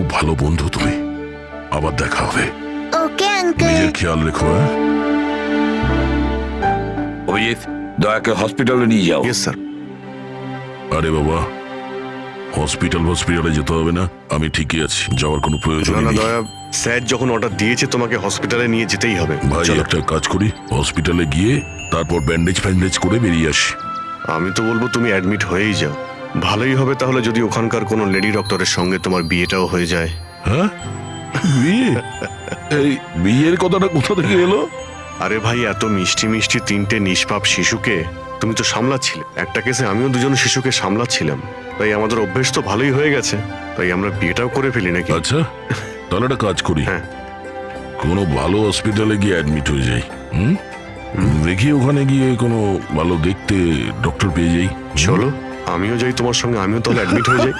খুব ভালো বন্ধু তুমি। আবার দেখা হবে। Okay uncle. নিজের খেয়াল রেখো। অভিজিৎ, দয়াকে হসপিটালে নিয়ে যাও। Yes sir. আরে বাবা, হসপিটালে যেতে হবে না, আমি ঠিকই আছি, যাওয়ার কোনো প্রয়োজন না না নেই। দয়া, স্যার যখন অর্ডার দিয়েছে তোমাকে হসপিটালে নিয়ে যেতেই হবে। ভাই চলো। একটা কাজ করি, হসপিটালে গিয়ে তারপর ব্যান্ডেজ ফ্যান্ডেজ করে বেরিয়ে আসি। আমি তো বলবো তুমি অ্যাডমিট হয়েই যাও, ভালোই হবে তাহলে যদি ওখানকার কোনো লেডি ডক্টরের সঙ্গে তোমার বিয়েটাও হয়ে যায়। হ্যাঁ, বিয়ে? এই বিয়ের কথাটা কোথা থেকে এলো? আরে ভাই, এত মিষ্টি মিষ্টি তিনটে নিষ্পাপ শিশুকে তুমি তো সামলাচ্ছিলে, একটা কেসে আমিও দুজন শিশুকে সামলাচ্ছিলাম, তাই আমাদের অভ্যেস তো ভালোই হয়ে গেছে, তাই আমরা বিয়েটাও করে ফেলি নাকি? আচ্ছা, তাহলে একটা কাজ করি, হ্যাঁ। কোনো ভালো হসপিটালে গিয়ে অ্যাডমিট হয়ে যাই। দেখি ওখানে গিয়ে কোনো ভালো দেখতে ডক্টর পেয়ে যাই। চলো আমিও যাই তোমার সঙ্গে, আমিও তাহলে অ্যাডমিট হয়ে যাই।